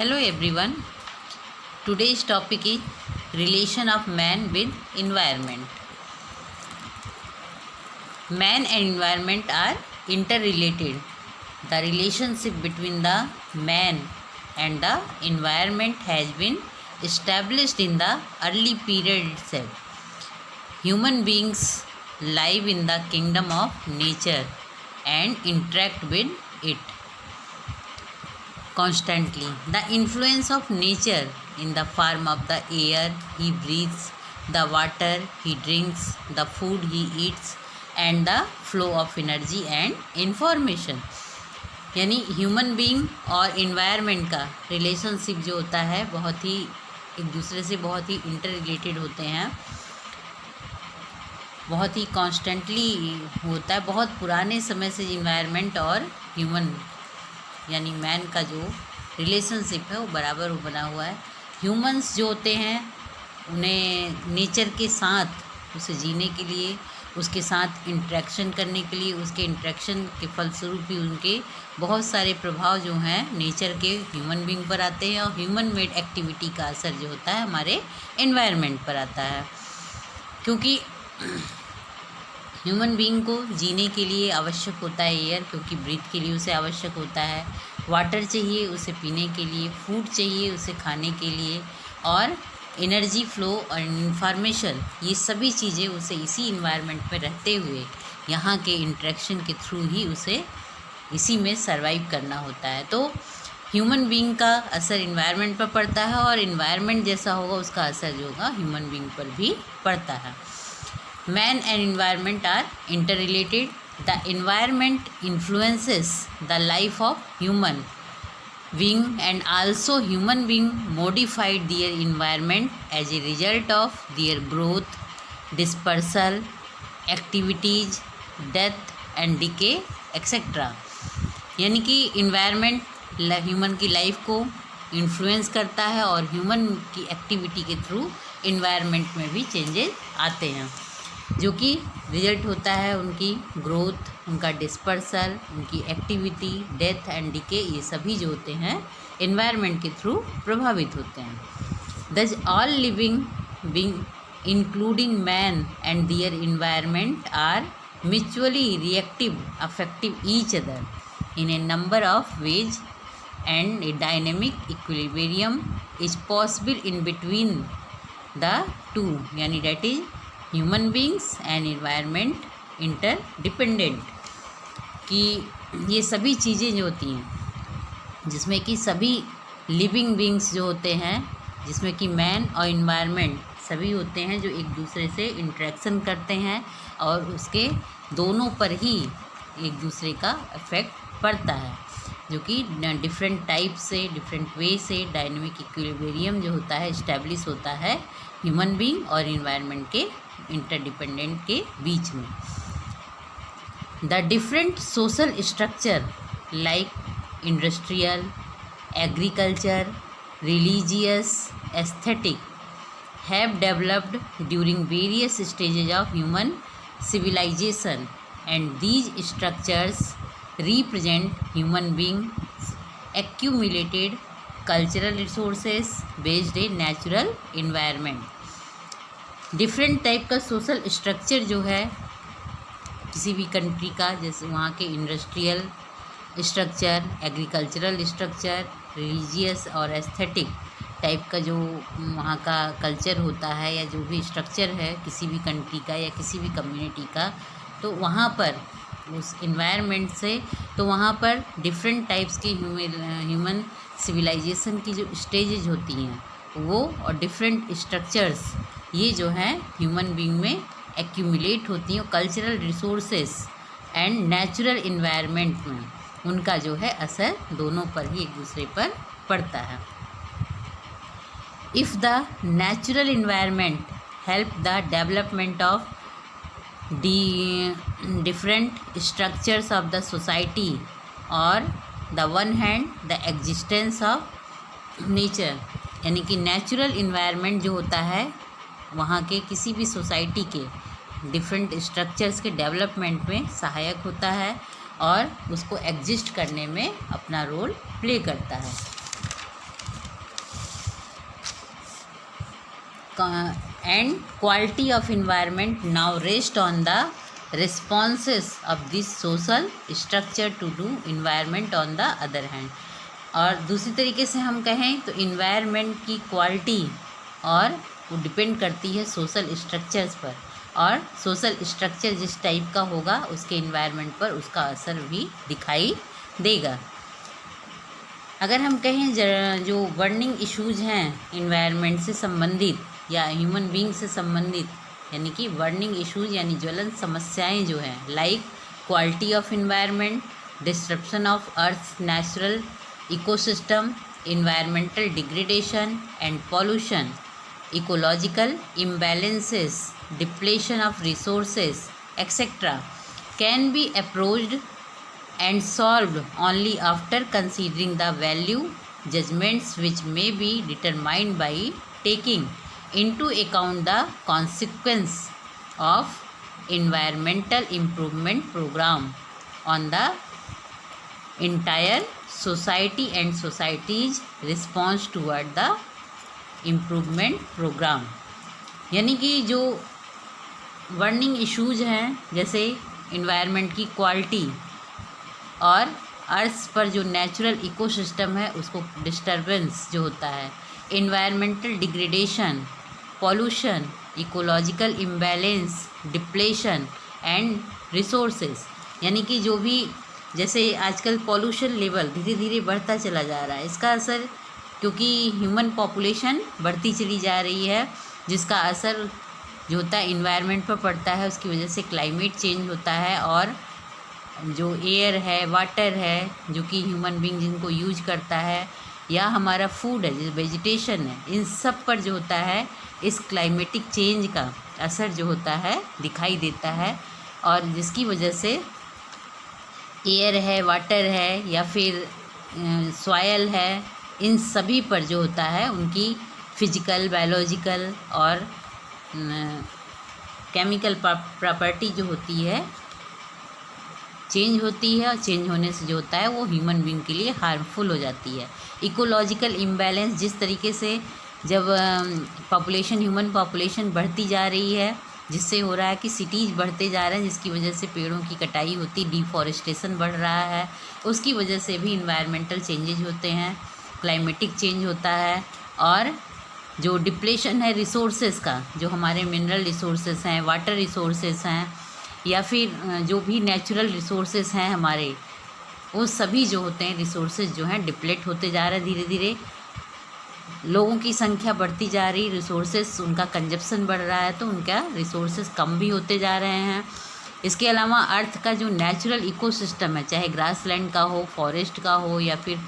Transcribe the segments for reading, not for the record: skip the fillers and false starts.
Hello everyone. Today's topic is relation of man with environment. Man and environment are interrelated. The relationship between the man and the environment has been established in the early period itself. Human beings live in the kingdom of nature and interact with it constantly. The influence of nature in the form of the air he breathes, the water he drinks, the food he eats and the flow of energy and information. यानी human being और environment का relationship जो होता है बहुत ही एक दूसरे से बहुत ही इंटर रिलेटेड होते हैं, बहुत ही कॉन्स्टेंटली होता है। बहुत पुराने समय से इन्वायरमेंट और ह्यूमन यानी मैन का जो रिलेशनशिप है वो बराबर बना हुआ है। ह्यूमंस जो होते हैं उन्हें नेचर के साथ उसे जीने के लिए, उसके साथ इंटरेक्शन करने के लिए, उसके इंटरेक्शन के फलस्वरूप ही उनके बहुत सारे प्रभाव जो हैं नेचर के ह्यूमन बीइंग पर आते हैं और ह्यूमन मेड एक्टिविटी का असर जो होता है हमारे एनवायरनमेंट पर आता है। क्योंकि ह्यूमन बीइंग को जीने के लिए आवश्यक होता है एयर, क्योंकि ब्रीथ के लिए उसे आवश्यक होता है, वाटर चाहिए उसे पीने के लिए, फूड चाहिए उसे खाने के लिए, और एनर्जी फ्लो और इंफॉर्मेशन, ये सभी चीज़ें उसे इसी इन्वायरमेंट में रहते हुए यहाँ के इंटरेक्शन के थ्रू ही उसे इसी में सरवाइव करना होता है। तो ह्यूमन बीइंग का असर इन्वायरमेंट पर पड़ता है और इन्वायरमेंट जैसा होगा उसका असर जो होगा ह्यूमन बीइंग पर भी पड़ता है। Man and environment are interrelated. The environment influences the life of human being and also human being modified their environment as a result of their growth, dispersal, activities, death and decay etc. यानी कि environment human की life को influence करता है और human की activity के through environment में भी चेंजेस आते हैं, जो कि रिजल्ट होता है उनकी ग्रोथ, उनका डिस्पर्सल, उनकी एक्टिविटी, डेथ एंड डिके, ये सभी जो होते हैं एनवायरनमेंट के थ्रू प्रभावित होते हैं। Thus all living being including man and their environment are mutually reactive affective each other in a number of ways and a dynamic equilibrium is possible in between the two, यानी that is human beings and environment interdependent. कि ये सभी चीज़ें जो होती हैं जिसमें कि सभी लिविंग बीइंग्स जो होते हैं, जिसमें कि मैन और इन्वायरमेंट सभी होते हैं जो एक दूसरे से इंटरेक्शन करते हैं और उसके दोनों पर ही एक दूसरे का इफेक्ट पड़ता है, जो कि डिफरेंट टाइप से, डिफरेंट वे से डायनेमिक इक्विलिब्रियम जो होता है इस्टेब्लिश होता है ह्यूमन बीइंग और इन्वायरमेंट के इंटरडिपेंडेंट के बीच में। The different social structure like industrial, agriculture, religious, aesthetic have developed during various stages of human civilization and these structures represent human beings accumulated cultural resources based in natural environment। Different type का social structure जो है किसी भी country का, जैसे वहाँ के industrial structure, agricultural structure, religious और एस्थेटिक टाइप का जो वहाँ का कल्चर होता है या जो भी स्ट्रक्चर है किसी भी कंट्री का या किसी भी कम्युनिटी का, तो वहाँ पर उस इन्वायरमेंट से तो वहाँ पर डिफरेंट टाइप्स के ह्यूमन सिविलाइजेशन की जो स्टेजेज होती हैं वो और डिफरेंट स्ट्रक्चर्स ये जो हैं ह्यूमन बीइंग में एक्यूमुलेट होती हैं। Cultural resources and natural environment में उनका जो है असर दोनों पर ही एक दूसरे पर पड़ता है। If the natural environment help the development of different structures of the society or the one hand the existence of nature, यानी कि नेचुरल इन्वायरमेंट जो होता है वहाँ के किसी भी सोसाइटी के डिफरेंट स्ट्रक्चर्स के डेवलपमेंट में सहायक होता है और उसको एग्जिस्ट करने में अपना रोल प्ले करता है। and quality of environment now rest on the responses of this social structure to do environment on the other hand। और दूसरी तरीके से हम कहें तो इन्वायरमेंट की क्वालिटी और वो डिपेंड करती है सोशल स्ट्रक्चर्स पर, और सोशल स्ट्रक्चर जिस टाइप का होगा उसके इन्वायरमेंट पर उसका असर भी दिखाई देगा। अगर हम कहें जो बर्निंग इश्यूज़ हैं इन्वायरमेंट से संबंधित या ह्यूमन बीइंग से संबंधित, यानी कि बर्निंग इश्यूज़ यानी ज्वलन समस्याएं जो हैं, like quality of environment, disruption of earth natural ecosystem, environmental degradation and pollution, ecological imbalances, depletion of resources etcetera, can be approached and solved only after considering the value judgments which may be determined by taking into account the consequence of environmental improvement program on the entire society and society's response toward the improvement program। यानी कि जो burning issues हैं जैसे environment की quality और अर्थ पर जो natural ecosystem है उसको डिस्टर्बेंस जो होता है, environmental degradation, pollution, ecological imbalance, depletion and resources, यानी कि जो भी जैसे आजकल पॉल्यूशन लेवल धीरे धीरे बढ़ता चला जा रहा है, इसका असर क्योंकि ह्यूमन पॉपुलेशन बढ़ती चली जा रही है जिसका असर जो होता है इन्वायरमेंट पर पड़ता है, उसकी वजह से क्लाइमेट चेंज होता है और जो एयर है, वाटर है, जो कि ह्यूमन बीइंग जिनको यूज करता है, या हमारा फूड है जैसे वेजिटेशन है, इन सब पर जो होता है इस क्लाइमेटिक चेंज का असर जो होता है दिखाई देता है, और जिसकी वजह से एयर है, वाटर है या फिर सॉयल है, इन सभी पर जो होता है उनकी फिजिकल, बायोलॉजिकल और केमिकल प्रॉपर्टी जो होती है चेंज होती है, और चेंज होने से जो होता है वो ह्यूमन बीइंग के लिए हार्मफुल हो जाती है। इकोलॉजिकल इम्बैलेंस, जिस तरीके से जब पॉपुलेशन ह्यूमन पॉपुलेशन बढ़ती जा रही है जिससे हो रहा है कि सिटीज़ बढ़ते जा रहे हैं जिसकी वजह से पेड़ों की कटाई होती, डिफॉरेस्टेशन बढ़ रहा है, उसकी वजह से भी इन्वायरमेंटल चेंजेज होते हैं, क्लाइमेटिक चेंज होता है। और जो डिप्लेशन है रिसोर्सेज का, जो हमारे मिनरल रिसोर्सेज हैं, वाटर रिसोर्सेज हैं, या फिर जो भी नेचुरल रिसोर्सेज हैं हमारे, वो सभी जो होते हैं रिसोर्सेज जो हैं डिप्लेट होते जा रहे हैं धीरे धीरे, लोगों की संख्या बढ़ती जा रही, रिसोर्सेज उनका कंजप्शन बढ़ रहा है तो उनका रिसोर्सेज कम भी होते जा रहे हैं। इसके अलावा अर्थ का जो नेचुरल इकोसिस्टम है, चाहे ग्रासलैंड का हो, फॉरेस्ट का हो, या फिर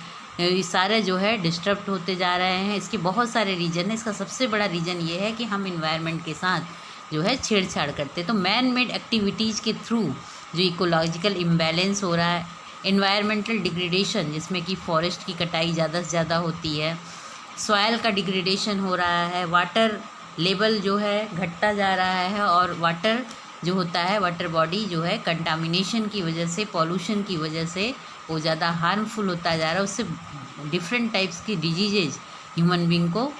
ये सारे जो है डिस्टर्ब होते जा रहे हैं। इसके बहुत सारे रीज़न है, इसका सबसे बड़ा रीज़न ये है कि हम इन्वायरमेंट के साथ जो है छेड़छाड़ करते, तो मैन मेड एक्टिविटीज़ के थ्रू जो इकोलॉजिकल इम्बैलेंस हो रहा है, इन्वायरमेंटल डिग्रेडेशन जिसमें कि फॉरेस्ट की कटाई ज़्यादा से ज़्यादा होती है, सॉयल का डिग्रेडेशन हो रहा है, वाटर लेवल जो है घटता जा रहा है, और वाटर जो होता है वाटर बॉडी जो है कंटामिनेशन की वजह से, पॉल्यूशन की वजह से वो ज़्यादा हार्मफुल होता जा रहा है, उससे डिफरेंट टाइप्स की डिजीजेज ह्यूमन बीइंग को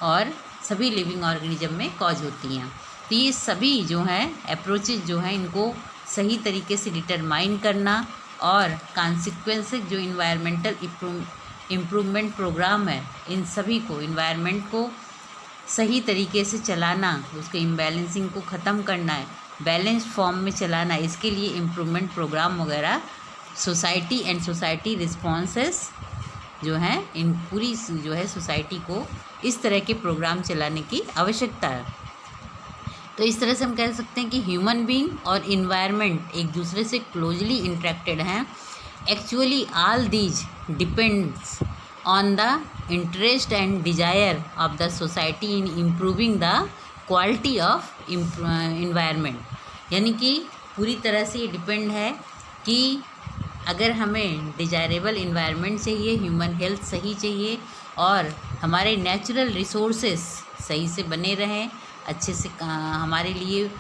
और सभी लिविंग ऑर्गेनिज्म में कॉज होती हैं। तो ये सभी जो हैं अप्रोचेज जो हैं इनको सही तरीके से डिटरमाइन करना और कॉन्सिक्वेंसेस जो इन्वायरमेंटल इम्प्रूवमेंट प्रोग्राम है, इन सभी को इन्वायरमेंट को सही तरीके से चलाना, उसके इम्बैलेंसिंग को ख़त्म करना है, बैलेंस फॉर्म में चलाना, इसके लिए इम्प्रूवमेंट प्रोग्राम वगैरह सोसाइटी एंड सोसाइटी रिस्पॉन्सेस जो हैं इन पूरी जो है सोसाइटी को इस तरह के प्रोग्राम चलाने की आवश्यकता है। तो इस तरह से हम कह सकते हैं कि ह्यूमन बीइंग और इन्वायरमेंट एक दूसरे से क्लोजली इंटरेक्टेड हैं। Actually all these depends on the interest and desire of the society in improving the quality of environment, यानी कि पूरी तरह से ये डिपेंड है कि अगर हमें डिजायरेबल इन्वायरमेंट चाहिए, ह्यूमन हेल्थ सही चाहिए और हमारे नेचुरल रिसोर्सेस सही से बने रहें, अच्छे से हमारे लिए,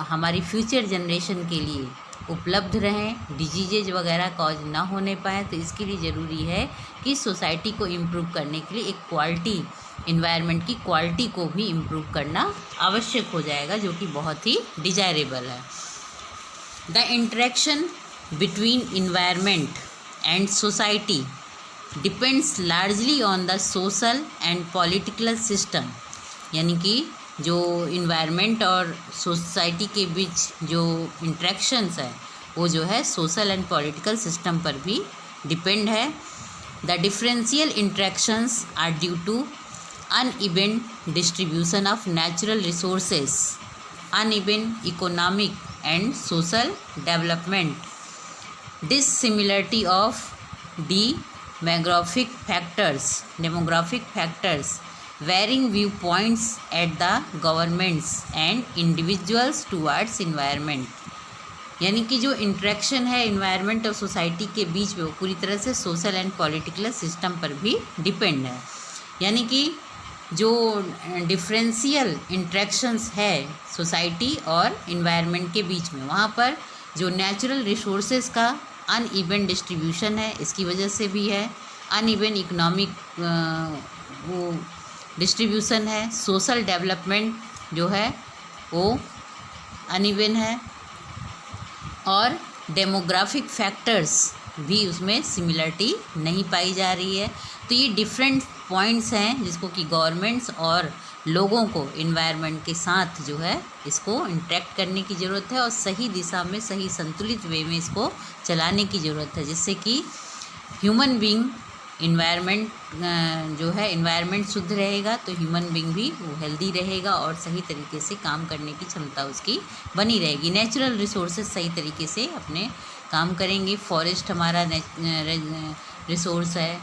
हमारी फ्यूचर जनरेशन के लिए उपलब्ध रहें, डिजीजेज वगैरह कॉज ना होने पाए, तो इसके लिए ज़रूरी है कि सोसाइटी को इम्प्रूव करने के लिए एक क्वालिटी इन्वायरमेंट की क्वालिटी को भी इम्प्रूव करना आवश्यक हो जाएगा, जो कि बहुत ही डिजायरेबल है। The interaction between environment and society depends largely on the social and political system, यानी कि जो इन्वायरमेंट और सोसाइटी के बीच जो इंट्रैक्शंस है वो जो है सोशल एंड पॉलिटिकल सिस्टम पर भी डिपेंड है। The differential interactions are due to uneven distribution of natural resources, uneven economic and social development, dissimilarity of demographic factors, varying viewpoints at the governments and individuals towards environment। यानी कि जो interaction है environment और society के बीच में वो पूरी तरह से सोशल एंड पॉलिटिकल सिस्टम पर भी डिपेंड है। यानी कि जो डिफरेंशियल इंट्रैक्शंस है सोसाइटी और इन्वायरमेंट के बीच में, वहाँ पर जो नेचुरल रिसोर्सेज का अनइवन डिस्ट्रीब्यूशन है इसकी वजह से भी है, अनइवन इकोनॉमिक वो डिस्ट्रीब्यूशन है, सोशल डेवलपमेंट जो है वो अनइवन है, और डेमोग्राफिक फैक्टर्स भी उसमें सिमिलरिटी नहीं पाई जा रही है। तो ये डिफरेंट पॉइंट्स हैं जिसको कि गवर्नमेंट्स और लोगों को इन्वायरमेंट के साथ जो है इसको इंटरेक्ट करने की ज़रूरत है और सही दिशा में, सही संतुलित वे में इसको चलाने की ज़रूरत है, जिससे कि ह्यूमन बीइंग इन्वायरमेंट जो है इन्वायरमेंट शुद्ध रहेगा तो ह्यूमन बीइंग भी वो हेल्दी रहेगा और सही तरीके से काम करने की क्षमता उसकी बनी रहेगी। नेचुरल रिसोर्सेज सही तरीके से अपने काम करेंगे। फॉरेस्ट हमारा रिसोर्स है,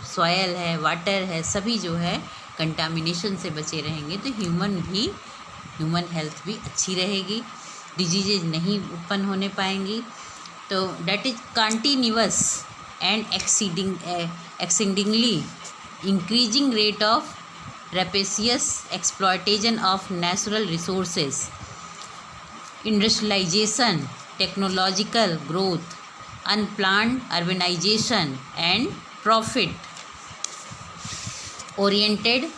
सॉयल है, वाटर है, सभी जो है कंटामिनेशन से बचे रहेंगे तो ह्यूमन हेल्थ भी अच्छी रहेगी, डिजीजेज नहीं उत्पन्न होने पाएंगी। तो that is continuous and exceedingly increasing rate of rapacious exploitation of natural resources, industrialization, technological growth, unplanned urbanization and profit oriented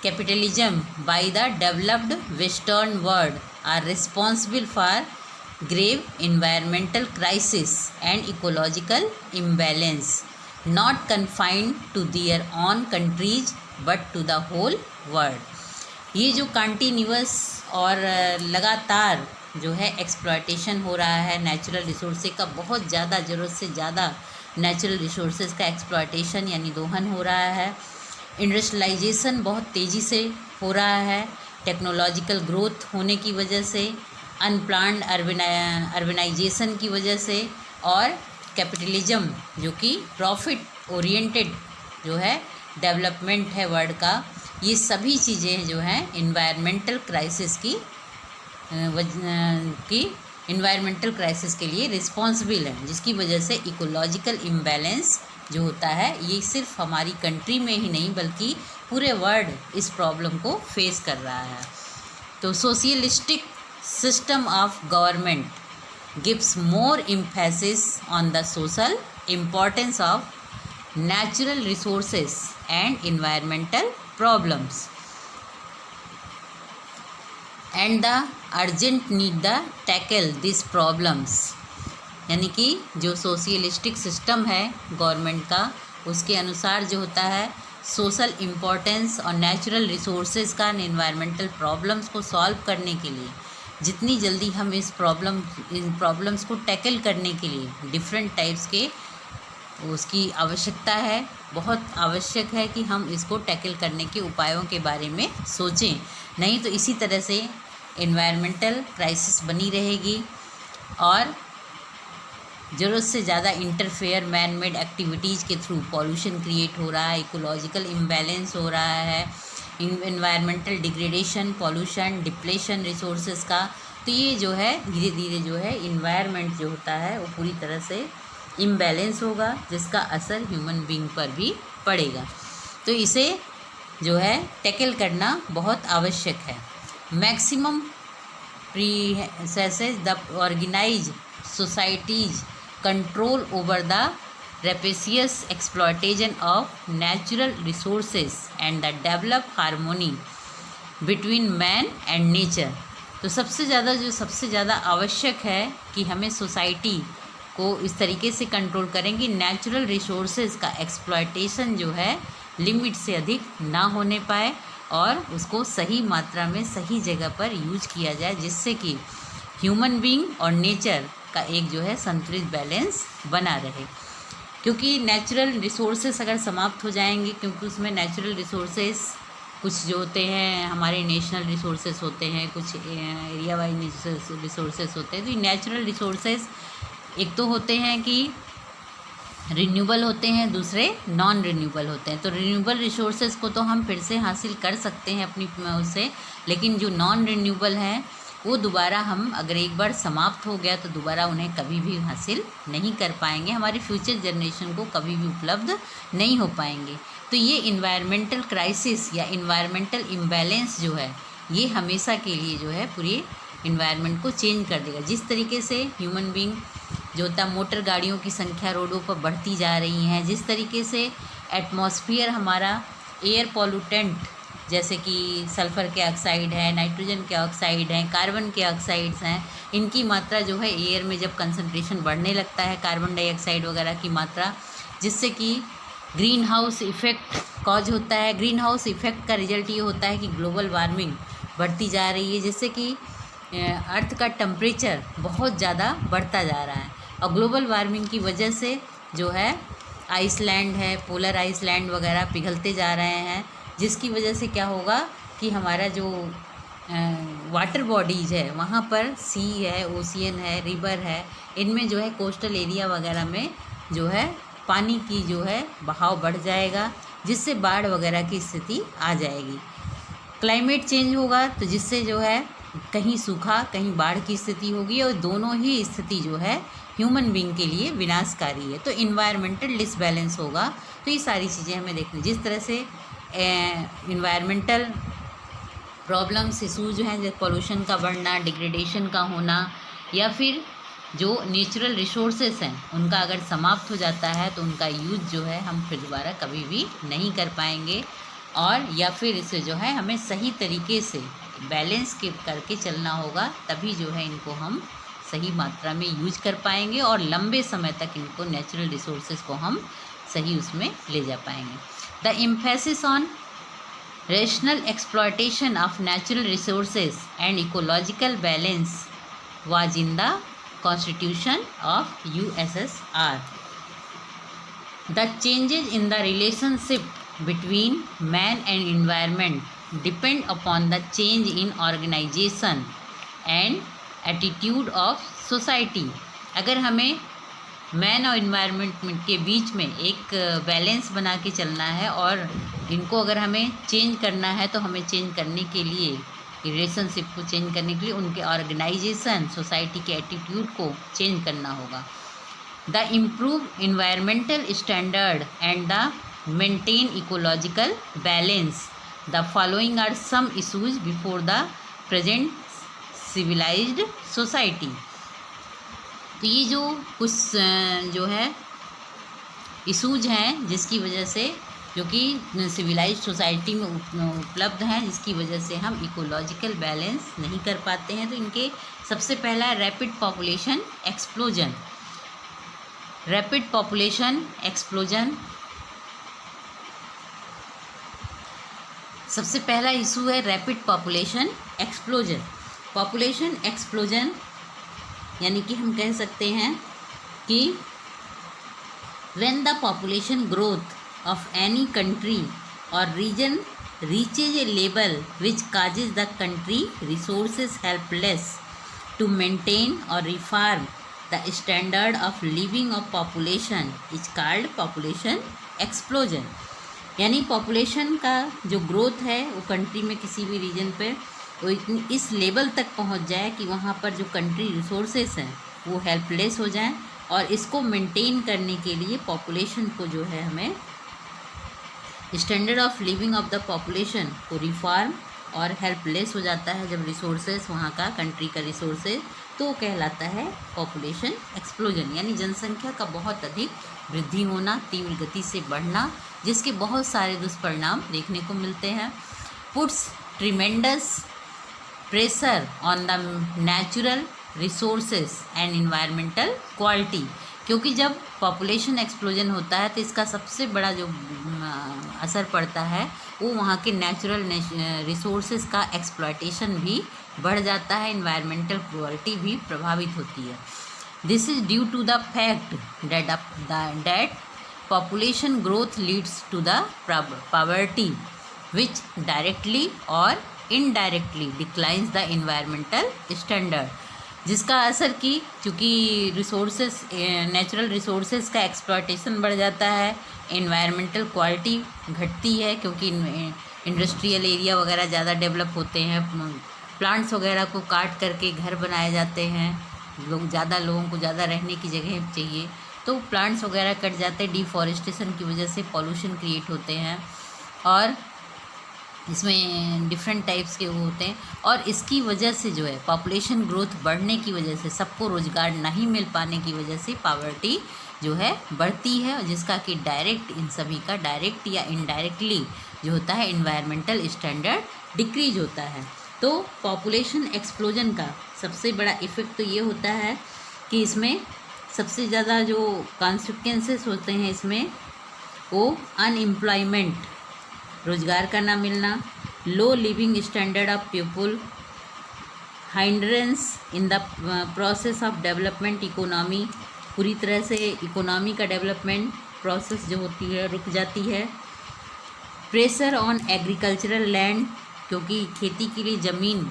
capitalism by the developed western world are responsible for grave environmental crisis and ecological imbalance, not confined to their own countries but to the whole world। ये जो continuous और लगातार जो है exploitation हो रहा है natural resources का, बहुत ज़्यादा ज़रूरत से ज़्यादा नेचुरल रिसोर्सेज का एक्सप्लॉयटेशन यानी दोहन हो रहा है, इंडस्ट्रियलाइजेशन बहुत तेज़ी से हो रहा है टेक्नोलॉजिकल ग्रोथ होने की वजह से, अनप्लान्ड अर्बनाइजेशन की वजह से, और कैपिटलिज्म जो कि प्रॉफिट ओरिएंटेड जो है डेवलपमेंट है वर्ल्ड का, ये सभी चीज़ें जो हैं इन्वायरमेंटल क्राइसिस इन्वायरमेंटल क्राइसिस के लिए रिस्पॉन्सिबल है, जिसकी वजह से इकोलॉजिकल इम्बैलेंस जो होता है ये सिर्फ हमारी कंट्री में ही नहीं बल्कि पूरे वर्ल्ड इस प्रॉब्लम को फेस कर रहा है। तो socialistic system of government gives more emphasis on the social importance of natural resources and environmental problems and the urgent need to tackle these problems। यानी कि जो सोशलिस्टिक सिस्टम है गवर्नमेंट का उसके अनुसार जो होता है सोशल इम्पोर्टेंस और नेचुरल रिसोर्सेज का एनवायरमेंटल प्रॉब्लम्स को सॉल्व करने के लिए जितनी जल्दी हम इन प्रॉब्लम्स को टैकल करने के लिए डिफरेंट टाइप्स के उसकी आवश्यकता है, बहुत आवश्यक है कि हम इसको टैकल करने के उपायों के बारे में सोचें, नहीं तो इसी तरह से एनवायरमेंटल क्राइसिस बनी रहेगी और ज़रूरत से ज़्यादा इंटरफेयर मैन मेड एक्टिविटीज़ के थ्रू पॉल्यूशन क्रिएट हो रहा है, इकोलॉजिकल इम्बैलेंस हो रहा है, environmental degradation, pollution, depletion resources का। तो ये जो है धीरे धीरे जो है इन्वायरमेंट जो होता है वो पूरी तरह से इम्बैलेंस होगा जिसका असर ह्यूमन बीइंग पर भी पड़ेगा। तो इसे जो है टैकल करना बहुत आवश्यक है। Maximum processes the organize societies control over the rapacious exploitation of natural resources and the develop harmony between man and nature। तो सबसे ज़्यादा आवश्यक है कि हमें सोसाइटी को इस तरीके से कंट्रोल करें कि नेचुरल रिसोर्सेज का एक्सप्लॉयटेशन जो है लिमिट से अधिक ना होने पाए और उसको सही मात्रा में सही जगह पर यूज किया जाए, जिससे कि ह्यूमन बीइंग और नेचर का एक जो है संतुलित बैलेंस बना रहे। क्योंकि नेचुरल रिसोर्सेज अगर समाप्त हो जाएंगे, क्योंकि उसमें नेचुरल रिसोर्सेज कुछ जो होते हैं हमारे नेशनल रिसोर्सेज होते हैं, कुछ एरिया वाइज रिसोर्सेज होते हैं। तो ये नेचुरल रिसोर्सेज एक तो होते हैं कि रिन्यूएबल होते हैं, दूसरे नॉन रिन्यूएबल होते हैं। तो रिन्यूएबल रिसोर्सेज को तो हम फिर से हासिल कर सकते हैं अपनी उससे, लेकिन जो नॉन रिन्यूएबल हैं वो दोबारा हम अगर एक बार समाप्त हो गया तो दोबारा उन्हें कभी भी हासिल नहीं कर पाएंगे, हमारे फ्यूचर जनरेशन को कभी भी उपलब्ध नहीं हो पाएंगे। तो ये इन्वायरमेंटल क्राइसिस या इन्वायरमेंटल इम्बैलेंस जो है ये हमेशा के लिए जो है पूरे इन्वायरमेंट को चेंज कर देगा। जिस तरीके से ह्यूमन बीइंग जो होता है, मोटर गाड़ियों की संख्या रोडों पर बढ़ती जा रही हैं, जिस तरीके से एटमॉस्फेयर हमारा एयर पॉल्यूटेंट जैसे कि सल्फ़र के ऑक्साइड है, नाइट्रोजन के ऑक्साइड हैं, कार्बन के ऑक्साइड्स हैं, इनकी मात्रा जो है एयर में जब कंसंट्रेशन बढ़ने लगता है, कार्बन डाइऑक्साइड वगैरह की मात्रा, जिससे कि ग्रीन हाउस इफ़ेक्ट कॉज होता है। ग्रीन हाउस इफ़ेक्ट का रिजल्ट ये होता है कि ग्लोबल वार्मिंग बढ़ती जा रही है, जिससे कि अर्थ का टेम्परेचर बहुत ज़्यादा बढ़ता जा रहा है। और ग्लोबल वार्मिंग की वजह से जो है आइसलैंड है, पोलर आइसलैंड वगैरह पिघलते जा रहे हैं, जिसकी वजह से क्या होगा कि हमारा जो वाटर बॉडीज़ है वहाँ पर सी है, ओशियन है, रिवर है, इनमें जो है कोस्टल एरिया वगैरह में जो है पानी की जो है बहाव बढ़ जाएगा, जिससे बाढ़ वगैरह की स्थिति आ जाएगी। क्लाइमेट चेंज होगा तो जिससे जो है कहीं सूखा कहीं बाढ़ की स्थिति होगी, और दोनों ही स्थिति जो है ह्यूमन बीइंग के लिए विनाशकारी है। तो इन्वायरमेंटल डिसबैलेंस होगा। तो ये सारी चीज़ें हमें देखनी, जिस तरह से इन्वायरमेंटल प्रॉब्लम्स इशूज हैं, जैसे पोल्यूशन का बढ़ना, डिग्रेडेशन का होना, या फिर जो नेचुरल रिसोर्सेस हैं उनका अगर समाप्त हो जाता है तो उनका यूज जो है हम फिर दोबारा कभी भी नहीं कर पाएंगे, और या फिर इसे जो है हमें सही तरीके से बैलेंस करके चलना होगा, तभी जो है इनको हम सही मात्रा में यूज कर पाएंगे और लंबे समय तक इनको नेचुरल रिसोर्सेज को हम सही उसमें ले जा पाएंगे। The emphasis on rational exploitation of natural resources and ecological balance was in the Constitution of USSR. The changes in the relationship between man and environment depend upon the change in organization and attitude of society. अगर हमें man और environment के बीच में एक balance बना के चलना है और इनको अगर हमें चेंज करना है, तो हमें चेंज करने के लिए, रिलेशनशिप को चेंज करने के लिए उनके ऑर्गेनाइजेशन, सोसाइटी के एटीट्यूड को चेंज करना होगा। The improve environmental standard and the maintain ecological balance, the following are some issues before the present civilised society. तो ये जो कुछ जो है इशूज हैं जिसकी वजह से, जो कि सिविलाइज्ड सोसाइटी में उपलब्ध हैं, जिसकी वजह से हम इकोलॉजिकल बैलेंस नहीं कर पाते हैं। तो इनके सबसे पहला rapid population explosion. Rapid population explosion सबसे पहला इशू है, rapid population explosion. Population explosion यानी कि हम कह सकते हैं कि when the population growth of any country or region reaches a level which causes the country resources helpless to maintain or reform the standard of living of population is called population explosion। यानी population का जो growth है वो country में किसी भी reason पर वो इतनी इस लेवल तक पहुंच जाए कि वहाँ पर जो कंट्री रिसोर्सेस हैं वो हेल्पलेस हो जाएं, और इसको मेंटेन करने के लिए पॉपुलेशन को जो है हमें standard of living of the population को रिफॉर्म और हेल्पलेस हो जाता है जब रिसोर्सेज वहाँ का कंट्री का रिसोर्सेज, तो कहलाता है पॉपुलेशन एक्सप्लोजन, यानी जनसंख्या का बहुत अधिक वृद्धि होना, तीव्र गति से बढ़ना, जिसके बहुत सारे दुष्परिणाम देखने को मिलते हैं। Puts tremendous pressure on the natural resources and environmental quality, क्योंकि जब पॉपुलेशन एक्सप्लोजन होता है तो इसका सबसे बड़ा जो असर पड़ता है वो वहाँ के नेचुरल रिसोर्सेज का एक्सप्लॉयटेशन भी बढ़ जाता है, इन्वायरमेंटल क्वालिटी भी प्रभावित होती है। This is due to the fact that population growth leads to the poverty which directly और indirectly declines the environmental standard, जिसका असर कि क्योंकि रिसोर्सेस नेचुरल रिसोर्सेज का एक्सप्लॉयटेशन बढ़ जाता है, इन्वायरमेंटल क्वालिटी घटती है क्योंकि इंडस्ट्रियल एरिया वगैरह ज़्यादा डेवलप होते हैं, प्लांट्स वगैरह को काट करके घर बनाए जाते हैं, लोगों को ज़्यादा रहने की जगह चाहिए तो प्लांट्स वगैरह कट जाते हैं, डिफॉरेस्टेशन की वजह से पॉल्यूशन क्रिएट होते हैं और इसमें डिफरेंट टाइप्स के वो होते हैं। और इसकी वजह से जो है पॉपुलेशन ग्रोथ बढ़ने की वजह से, सबको रोज़गार नहीं मिल पाने की वजह से पॉवर्टी जो है बढ़ती है, जिसका कि डायरेक्ट इन सभी का डायरेक्ट या इनडायरेक्टली जो होता है इन्वायरमेंटल स्टैंडर्ड डिक्रीज होता है। तो पॉपुलेशन एक्सप्लोजन का सबसे बड़ा इफ़ेक्ट तो ये होता है कि इसमें सबसे ज़्यादा जो कॉन्सिक्वेंसेस होते हैं इसमें वो अनएम्प्लॉयमेंट, रोज़गार का ना मिलना, low living standard of people, hindrance in the process of development economy, पूरी तरह से इकोनॉमी का डेवलपमेंट प्रोसेस जो होती है रुक जाती है। प्रेशर ऑन एग्रीकल्चरल लैंड, क्योंकि खेती के लिए ज़मीन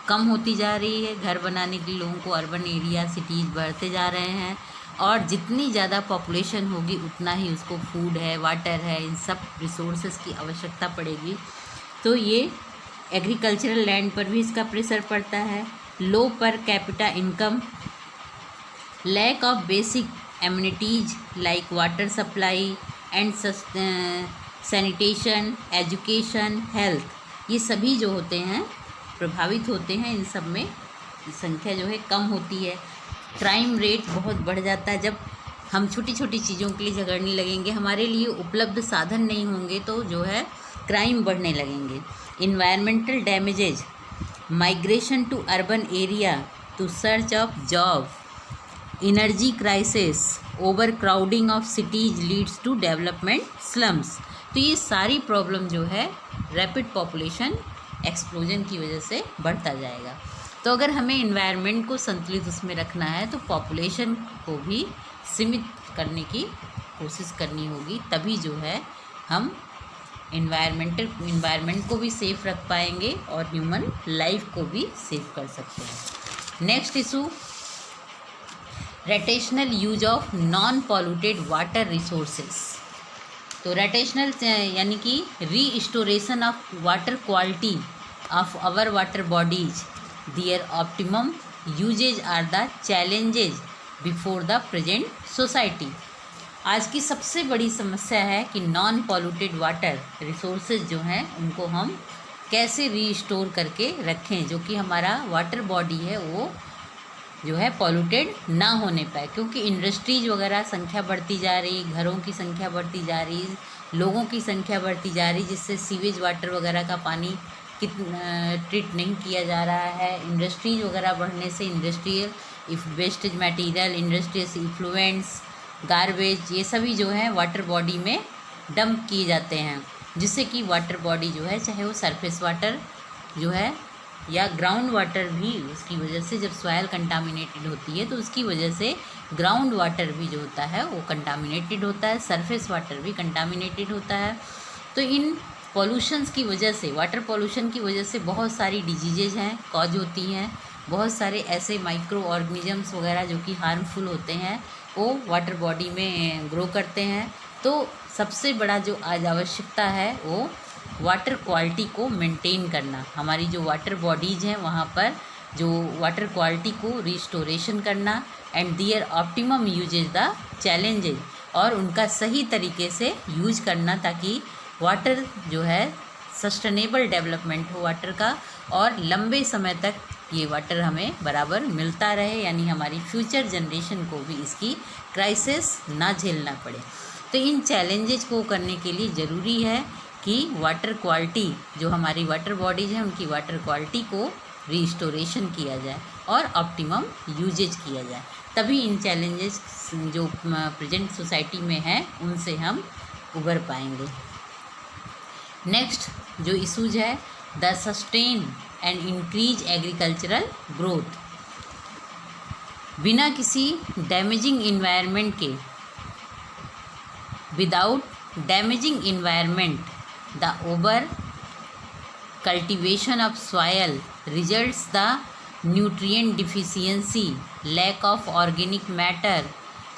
कम होती जा रही है, घर बनाने के लिए लोगों को अर्बन एरिया सिटीज़ बढ़ते जा रहे हैं और जितनी ज़्यादा पॉपुलेशन होगी उतना ही उसको फूड है, वाटर है, इन सब रिसोर्सेज की आवश्यकता पड़ेगी, तो ये एग्रीकल्चरल लैंड पर भी इसका प्रेशर पड़ता है। Low per capita income, lack of basic amenities like water supply and sanitation, education, health, ये सभी जो होते हैं प्रभावित होते हैं, इन सब में संख्या जो है कम होती है। क्राइम रेट बहुत बढ़ जाता है, जब हम छोटी छोटी चीज़ों के लिए झगड़ने लगेंगे, हमारे लिए उपलब्ध साधन नहीं होंगे तो जो है क्राइम बढ़ने लगेंगे। Environmental damages, migration to urban area to search of job, energy crisis, over crowding of cities leads to development slums, तो ये सारी प्रॉब्लम जो है रैपिड पॉपुलेशन एक्सप्लोजन की वजह से बढ़ता जाएगा। तो अगर हमें इन्वायरमेंट को संतुलित उसमें रखना है तो पॉपुलेशन को भी सीमित करने की कोशिश करनी होगी, तभी जो है हम इन्वायरमेंट को भी सेफ रख पाएंगे और ह्यूमन लाइफ को भी सेव कर सकते हैं। Next issue, rotational use of non polluted water resources. तो रोटेशनल यानी कि restoration of water quality of our water bodies, their optimum usages are the challenges before the present society. आज की सबसे बड़ी समस्या है कि नॉन पॉल्यूटेड वाटर रिसोर्सेज जो हैं उनको हम कैसे रीस्टोर करके रखें, जो कि हमारा वाटर बॉडी है वो जो है पॉल्यूटेड ना होने पाए, क्योंकि इंडस्ट्रीज वगैरह संख्या बढ़ती जा रही, घरों की संख्या बढ़ती जा रही, लोगों की संख्या बढ़ती जा रही, जिससे सीवेज वाटर वगैरह का पानी ट्रीट नहीं किया जा रहा है। इंडस्ट्रीज वगैरह बढ़ने से industrial wastage material, industrial effluents, garbage, ये सभी जो है वाटर बॉडी में डंप किए जाते हैं, जिससे कि वाटर बॉडी जो है चाहे वो सरफेस वाटर जो है या ग्राउंड वाटर भी, उसकी वजह से जब सॉयल कंटामिनेटेड होती है तो उसकी वजह से ग्राउंड वाटर भी जो होता है वो कंटामिनेटेड होता है, सरफेस वाटर भी कंटामिनेटेड होता है। तो इन पॉल्यूशंस की वजह से, वाटर पॉल्यूशन की वजह से बहुत सारी डिजीजेज हैं कॉज होती हैं, बहुत सारे ऐसे माइक्रो ऑर्गेनिजम्स वगैरह जो कि हार्मफुल होते हैं वो वाटर बॉडी में ग्रो करते हैं। तो सबसे बड़ा जो आज आवश्यकता है वो वाटर क्वालिटी को मेंटेन करना, हमारी जो वाटर बॉडीज़ हैं वहाँ पर जो वाटर क्वालिटी को रिस्टोरेशन करना and their optimum usages the challenges, और उनका सही तरीके से यूज करना ताकि वाटर जो है सस्टेनेबल डेवलपमेंट हो वाटर का और लंबे समय तक ये वाटर हमें बराबर मिलता रहे, यानी हमारी फ्यूचर जनरेशन को भी इसकी क्राइसिस ना झेलना पड़े। तो इन चैलेंजेस को करने के लिए ज़रूरी है कि वाटर क्वालिटी, जो हमारी वाटर बॉडीज़ हैं उनकी वाटर क्वालिटी को रिस्टोरेशन किया जाए और ऑप्टिमम यूजेज किया जाए, तभी इन चैलेंजेस जो प्रेजेंट सोसाइटी में है उनसे हम उबर पाएंगे। नेक्स्ट जो इशूज है, the sustain and increase agricultural growth. बिना किसी डैमेजिंग इन्वायरमेंट के, without damaging environment, the over cultivation of soil results the nutrient deficiency, lack of organic matter,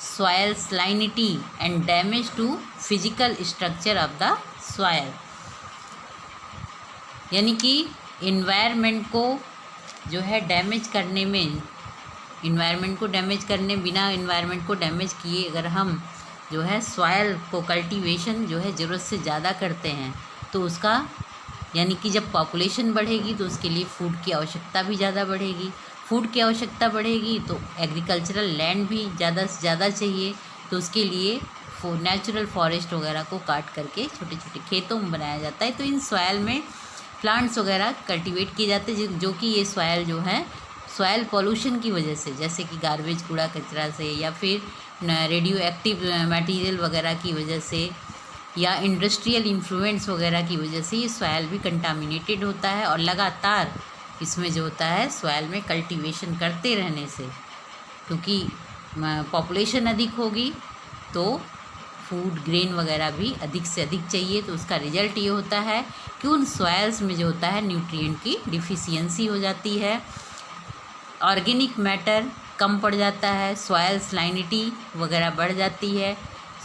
soil salinity and damage to physical structure of the soil। यानी कि environment को जो है damage करने में, इन्वायरमेंट को damage करने, बिना इन्वायरमेंट को डैमेज किए अगर हम जो है सॉयल को कल्टीवेशन जो है ज़रूरत से ज़्यादा करते हैं, तो उसका यानी कि जब पॉपुलेशन बढ़ेगी तो उसके लिए फूड की आवश्यकता भी ज़्यादा बढ़ेगी, फूड की आवश्यकता बढ़ेगी तो एग्रीकल्चरल लैंड भी ज़्यादा से ज़्यादा चाहिए, तो उसके लिए नेचुरल फॉरेस्ट वगैरह को काट करके छोटे छोटे खेतों में बनाया जाता है। तो इन सॉयल में प्लांट्स वगैरह कल्टीवेट किए जाते हैं, जो कि ये सॉयल जो है सॉयल पॉल्यूशन की वजह से, जैसे कि गार्बेज कूड़ा कचरा से या फिर रेडियो एक्टिव मटेरियल वगैरह की वजह से या इंडस्ट्रियल इन्फ्लुएंस वगैरह की वजह से ये सॉयल भी कंटामिनेटेड होता है। और लगातार इसमें जो होता है सॉयल में कल्टीवेशन करते रहने से, क्योंकि पॉपुलेशन अधिक होगी तो फूड ग्रेन वगैरह भी अधिक से अधिक चाहिए, तो उसका रिजल्ट ये होता है कि उन सॉयल्स में जो होता है न्यूट्रिएंट की डिफिशियंसी हो जाती है, ऑर्गेनिक मैटर कम पड़ जाता है, सॉयल सलाइनिटी वगैरह बढ़ जाती है,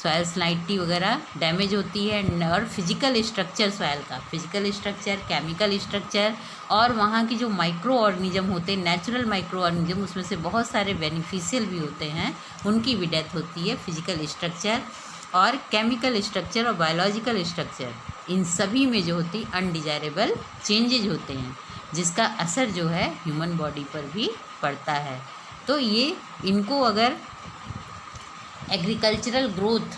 सॉयल सलाइनिटी वगैरह डैमेज होती है, और फिजिकल स्ट्रक्चर सॉयल का, फिजिकल स्ट्रक्चर, केमिकल स्ट्रक्चर और वहाँ की जो माइक्रो ऑर्गेनिज्म होते हैं, नेचुरल माइक्रो ऑर्गेनिज्म, उसमें से बहुत सारे बेनिफिशियल भी होते हैं, उनकी भी डेथ होती है। फिजिकल स्ट्रक्चर और केमिकल स्ट्रक्चर और बायोलॉजिकल स्ट्रक्चर, इन सभी में जो होती अनडिजायरेबल चेंजेज होते हैं, जिसका असर जो है ह्यूमन बॉडी पर भी पड़ता है। तो ये इनको अगर एग्रीकल्चरल ग्रोथ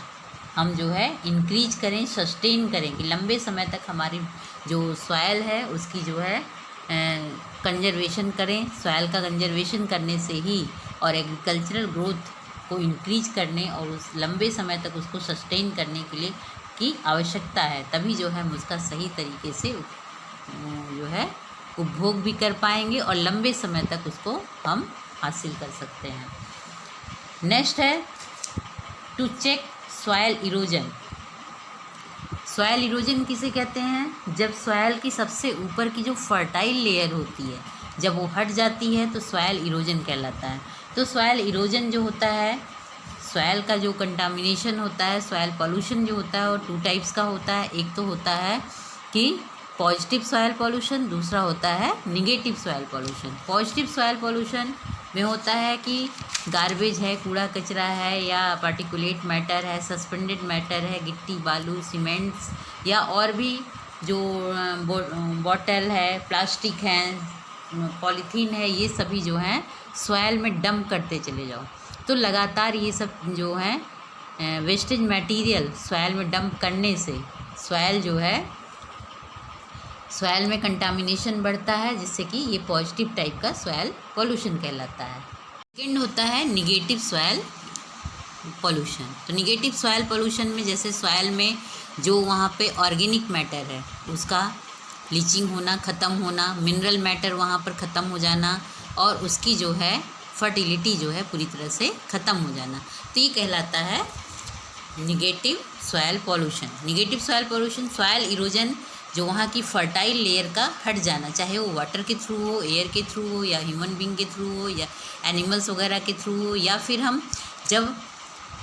हम जो है इंक्रीज करें, सस्टेन करें, कि लंबे समय तक हमारी जो सॉयल है उसकी जो है कंजर्वेशन करें, सॉयल का कंजर्वेशन करने से ही और एग्रीकल्चरल ग्रोथ को इंक्रीज करने और उस लंबे समय तक उसको सस्टेन करने के लिए की आवश्यकता है, तभी जो है हम उसका सही तरीके से जो है उपभोग भी कर पाएंगे और लंबे समय तक उसको हम हासिल कर सकते हैं। नेक्स्ट है to check soil erosion. Soil erosion किसे कहते हैं? जब सॉयल की सबसे ऊपर की जो फर्टाइल लेयर होती है जब वो हट जाती है तो सॉयल इरोजन कहलाता है। तो सॉयल इरोजन जो होता है, सॉयल का जो कंटामिनेशन होता है, सॉयल पॉल्यूशन जो होता है वो टू टाइप्स का होता है। एक तो होता है कि पॉजिटिव सॉयल पॉल्यूशन, दूसरा होता है negative soil pollution. Positive soil pollution में होता है कि गार्बेज है, कूड़ा कचरा है या पार्टिकुलेट मैटर है, सस्पेंडेड मैटर है, गिट्टी बालू सीमेंट्स या और भी जो बॉटल है, प्लास्टिक है, पॉलीथीन है, ये सभी जो हैं सॉयल में डंप करते चले जाओ। तो लगातार ये सब जो है वेस्टेज मटेरियल सॉयल में डंप करने से सॉयल जो है सॉयल में कंटामिनेशन बढ़ता है, जिससे कि ये पॉजिटिव टाइप का सॉयल पॉल्यूशन कहलाता है। सेकेंड होता है निगेटिव सॉयल पॉल्यूशन। तो निगेटिव सॉयल पॉल्यूशन में जैसे सॉयल में जो वहाँ पे ऑर्गेनिक मैटर है उसका लीचिंग होना, ख़त्म होना, मिनरल मैटर वहाँ पर ख़त्म हो जाना और उसकी जो है फर्टिलिटी जो है पूरी तरह से ख़त्म हो जाना, तो ये कहलाता है negative soil pollution. Negative soil pollution soil erosion जो वहाँ की फर्टाइल लेयर का हट जाना, चाहे वो वाटर के थ्रू हो, एयर के थ्रू हो या ह्यूमन बींग के थ्रू हो या एनिमल्स वगैरह के थ्रू हो, या फिर हम जब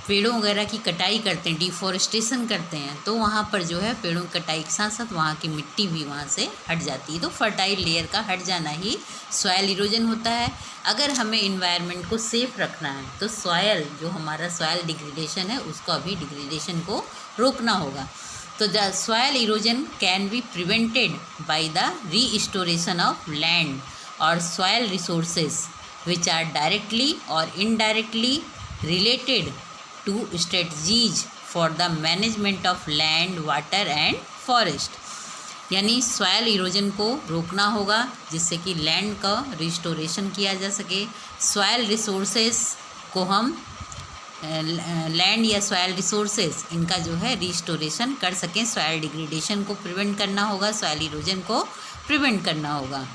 पेड़ों वगैरह की कटाई करते हैं, डिफॉरेस्टेशन करते हैं, तो वहाँ पर जो है पेड़ों की कटाई के साथ साथ वहाँ की मिट्टी भी वहाँ से हट जाती है। तो फर्टाइल लेयर का हट जाना ही सॉयल इरोजन होता है। अगर हमें इन्वायरमेंट को सेफ रखना है तो सॉयल जो हमारा सॉयल डिग्रेडेशन है उसको अभी डिग्रेडेशन को रोकना होगा। तो the soil erosion can be prevented by the restoration of land और soil resources which are directly और indirectly related to strategies for the management of land, water and forest. यानी सॉयल इरोजन को रोकना होगा जिससे कि लैंड का restoration किया जा सके। सॉयल रिसोर्सेज को हम लैंड या सॉयल रिसोर्सेज इनका जो है रिस्टोरेशन कर सकें। सॉयल डिग्रेडेशन को प्रिवेंट करना होगा, सॉयल इरोजन को प्रिवेंट करना होगा,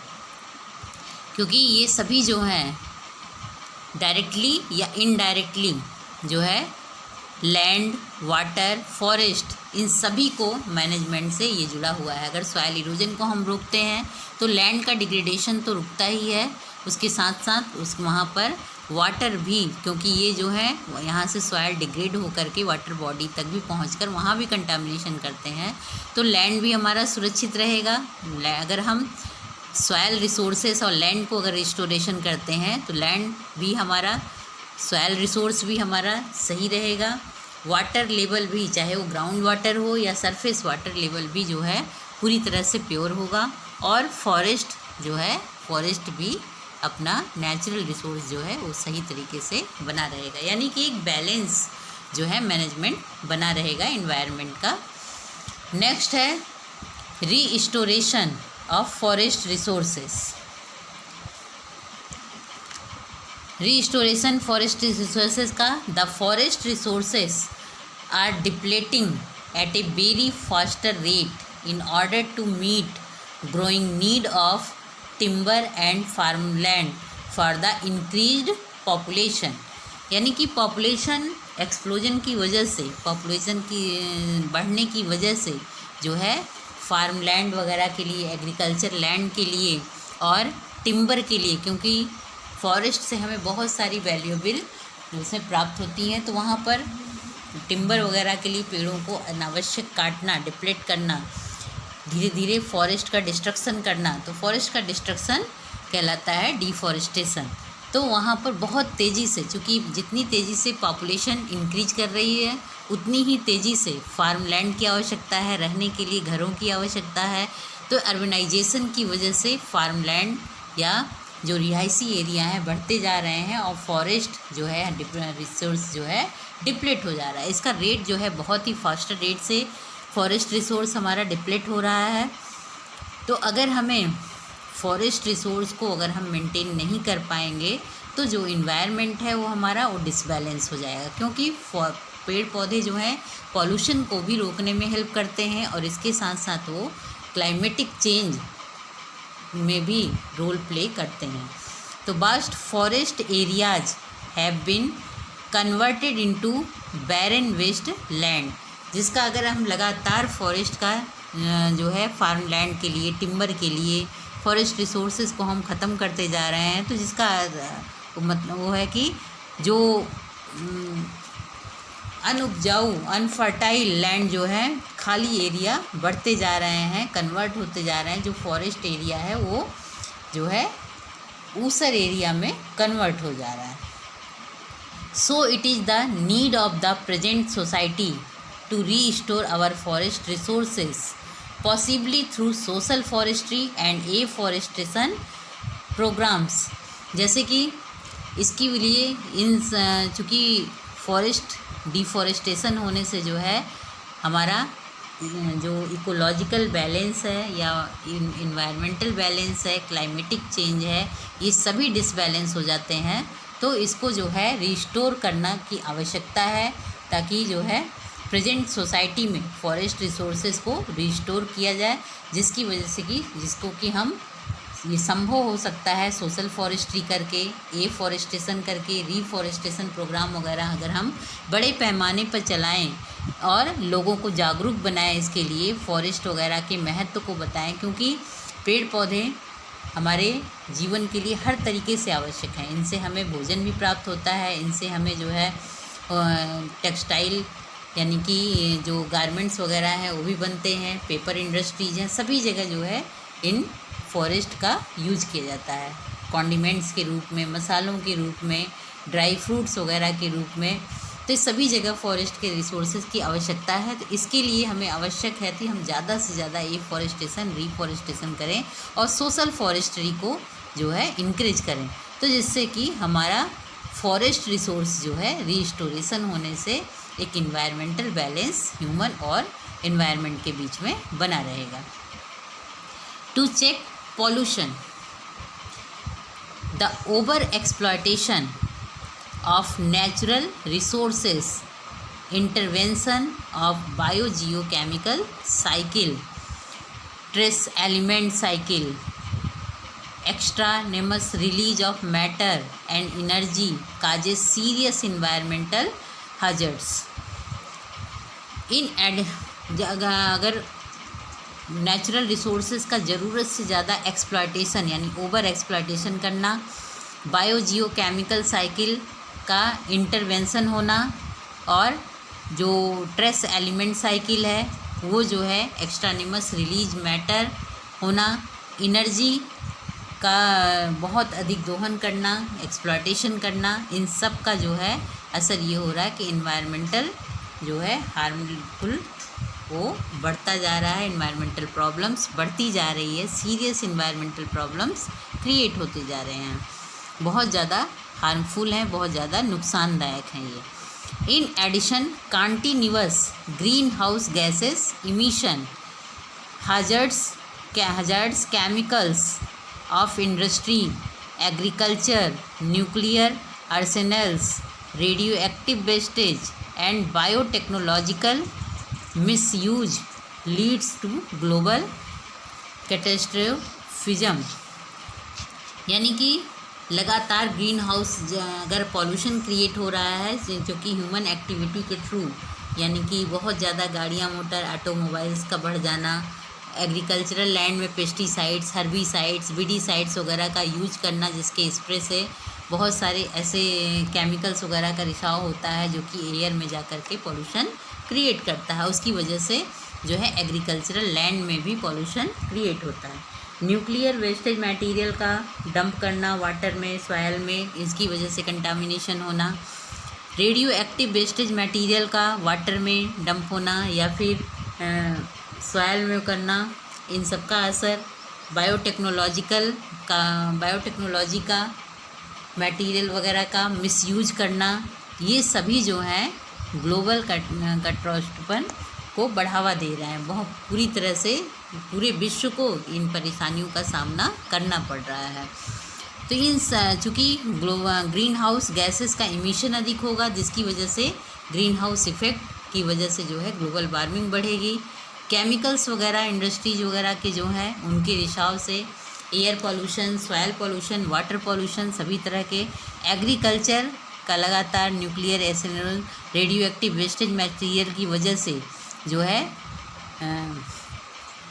क्योंकि ये सभी जो हैं डायरेक्टली या इनडायरेक्टली जो है लैंड, वाटर, फॉरेस्ट, इन सभी को मैनेजमेंट से ये जुड़ा हुआ है। अगर सॉयल इरोजन को हम रोकते हैं तो लैंड का डिग्रेडेशन तो रुकता ही है, उसके साथ साथ उस वहाँ पर वाटर भी, क्योंकि ये जो है यहाँ से सॉयल डिग्रेड होकर के वाटर बॉडी तक भी पहुँचकर वहाँ भी कंटामिनेशन करते हैं, तो लैंड भी हमारा सुरक्षित रहेगा। अगर हम सॉयल रिसोर्सेस और लैंड को अगर रिस्टोरेशन करते हैं तो लैंड भी हमारा, सॉयल रिसोर्स भी हमारा सही रहेगा। वाटर लेवल भी, चाहे वो ग्राउंड वाटर हो या सरफेस वाटर लेवल भी जो है पूरी तरह से प्योर होगा। और फॉरेस्ट जो है, फॉरेस्ट भी अपना नेचुरल रिसोर्स जो है वो सही तरीके से बना रहेगा। यानी कि एक बैलेंस जो है मैनेजमेंट बना रहेगा एनवायरनमेंट का। नेक्स्ट है restoration of forest resources. Restoration forest resources का, the forest resources are depleting at a very faster rate in order to meet growing need of timber and farmland for the increased population. यानी कि population explosion की वजह से, population की बढ़ने की वजह से जो है फार्म लैंड वगैरह के लिए, एग्रीकल्चर लैंड के लिए और टिम्बर के लिए, क्योंकि फॉरेस्ट से हमें बहुत सारी वैल्यूएबल उसमें प्राप्त होती हैं, तो वहाँ पर टिम्बर वगैरह के लिए पेड़ों को अनावश्यक काटना, डिप्लेट करना, धीरे धीरे फॉरेस्ट का डिस्ट्रक्शन करना, तो फॉरेस्ट का डिस्ट्रक्शन कहलाता है डिफॉरेस्टेशन। तो वहाँ पर बहुत तेज़ी से, चूँकि जितनी तेज़ी से पॉपुलेशन इंक्रीज कर रही है उतनी ही तेज़ी से फार्म लैंड की आवश्यकता है, रहने के लिए घरों की आवश्यकता है। तो अर्बनाइजेशन की वजह से फार्म लैंड या जो रिहायशी एरिया हैं बढ़ते जा रहे हैं और फॉरेस्ट जो है रिसोर्स जो है डिप्लेट हो जा रहा है। इसका रेट जो है बहुत ही फास्टर रेट से फॉरेस्ट रिसोर्स हमारा डिप्लेट हो रहा है। तो अगर हमें फॉरेस्ट रिसोर्स को अगर हम मेंटेन नहीं कर पाएंगे तो जो इन्वायरमेंट है वो हमारा वो डिसबैलेंस हो जाएगा, क्योंकि पेड़ पौधे जो हैं पॉल्यूशन को भी रोकने में हेल्प करते हैं और इसके साथ साथ वो क्लाइमेटिक चेंज में भी रोल प्ले करते हैं। तो vast forest areas have been converted into barren waste land, जिसका अगर हम लगातार फॉरेस्ट का जो है फार्म लैंड के लिए, टिम्बर के लिए फॉरेस्ट रिसोर्सेज को हम ख़त्म करते जा रहे हैं, तो जिसका मतलब वो है कि जो अनउपजाऊ अनफर्टाइल लैंड जो है, खाली एरिया बढ़ते जा रहे हैं, कन्वर्ट होते जा रहे हैं। जो फॉरेस्ट एरिया है वो जो है ऊसर एरिया में कन्वर्ट हो जा रहा है। So it is the need of the present society to restore our forest resources, possibly through social forestry and afforestation programmes. जैसे कि इसके लिए इन चूँकि फॉरेस्ट डिफॉरेस्टेशन होने से जो है हमारा जो इकोलॉजिकल बैलेंस है या इन्वायरमेंटल बैलेंस है, क्लाइमेटिक चेंज है, ये सभी डिसबैलेंस हो जाते हैं। तो इसको जो है रिस्टोर करना की आवश्यकता है, ताकि जो है प्रेजेंट सोसाइटी में फॉरेस्ट रिसोर्सेज को रिस्टोर किया जाए, जिसकी वजह से कि जिसको कि हम ये संभव हो सकता है सोशल फॉरेस्ट्री करके, एफॉरेस्टेशन करके, रीफॉरेस्टेशन प्रोग्राम वगैरह अगर हम बड़े पैमाने पर चलाएं और लोगों को जागरूक बनाएं, इसके लिए फॉरेस्ट वगैरह के महत्व को बताएं, क्योंकि पेड़ पौधे हमारे जीवन के लिए हर तरीके से आवश्यक हैं। इनसे हमें भोजन भी प्राप्त होता है, इनसे हमें जो है टेक्सटाइल यानी कि जो गारमेंट्स वगैरह हैं वो भी बनते हैं, पेपर इंडस्ट्रीज हैं, सभी जगह जो है इन फॉरेस्ट का यूज किया जाता है, कॉन्डिमेंट्स के रूप में, मसालों के रूप में, ड्राई फ्रूट्स वगैरह के रूप में। तो सभी जगह फॉरेस्ट के रिसोर्सेज की आवश्यकता है। तो इसके लिए हमें आवश्यक है कि हम ज़्यादा से ज़्यादा एफॉरेस्टेशन, रीफॉरेस्टेशन करें और सोशल फॉरेस्ट्री को जो है इंक्रीज करें, तो जिससे कि हमारा फॉरेस्ट रिसोर्स जो है रिस्टोरेशन होने से एक इन्वायरमेंटल बैलेंस ह्यूमन और इन्वायरमेंट के बीच में बना रहेगा। To check pollution, the over exploitation of natural resources, intervention of biogeochemical cycle, trace element cycle, extraneous release of matter and energy causes serious environmental hazards. अगर नेचुरल रिसोर्सेज का ज़रूरत से ज़्यादा एक्सप्लॉयटेशन यानी ओवर एक्सप्लॉयटेशन करना, बायोजियो chemical cycle का intervention होना, और जो ट्रेस एलिमेंट साइकिल है वो जो है एक्सट्रानिमस रिलीज मैटर होना, एनर्जी का बहुत अधिक दोहन करना, एक्सप्लॉयटेशन करना, इन सब का जो है असर ये हो रहा है कि इन्वायरमेंटल जो है हार्मफुल वो बढ़ता जा रहा है, इन्वायरमेंटल प्रॉब्लम्स बढ़ती जा रही है, सीरियस इन्वायरमेंटल प्रॉब्लम्स क्रिएट होते जा रहे हैं, बहुत ज़्यादा हार्मफुल हैं, बहुत ज़्यादा नुकसानदायक हैं ये। In addition continuous green house gases emission, hazards chemicals of industry, agriculture, nuclear arsenals, radioactive wastage and biotechnological misuse leads to global catastrophism। यानी कि लगातार ग्रीन हाउस अगर पॉल्यूशन क्रिएट हो रहा है जो कि ह्यूमन एक्टिविटी के थ्रू, यानी कि बहुत ज़्यादा गाड़ियाँ मोटर ऑटोमोबाइल्स का बढ़ जाना, एग्रीकल्चरल लैंड में पेस्टिसाइड्स, हर्बिसाइड्स, विडीसाइड्स वगैरह का यूज करना, जिसके स्प्रे से बहुत सारे ऐसे केमिकल्स वगैरह का रिसाव होता है जो कि एयर में जा कर के पॉल्यूशन क्रिएट करता है। उसकी वजह से जो है एग्रीकल्चरल लैंड में भी पॉल्यूशन क्रिएट होता है। न्यूक्लियर वेस्टेज मटेरियल का डंप करना वाटर में, सॉयल में, इसकी वजह से कंटामिनेशन होना, रेडियो एक्टिव वेस्टेज मटेरियल का वाटर में डंप होना या फिर सॉयल में करना, इन सब का असर, बायोटेक्नोलॉजी का मटेरियल वगैरह का मिसयूज करना, ये सभी जो है ग्लोबल कैटास्ट्रोफी को बढ़ावा दे रहा है। बहुत पूरी तरह से पूरे विश्व को इन परेशानियों का सामना करना पड़ रहा है। तो इन चूँकि ग्रीन हाउस गैसेस का इमिशन अधिक होगा, जिसकी वजह से ग्रीन हाउस इफ़ेक्ट की वजह से जो है ग्लोबल वार्मिंग बढ़ेगी। केमिकल्स वगैरह इंडस्ट्रीज वगैरह के जो हैं उनके रिसाव से air pollution, soil pollution, water pollution, सभी तरह के एग्रीकल्चर का लगातार nuclear Arsenal, radio active wastage material की वजह से जो है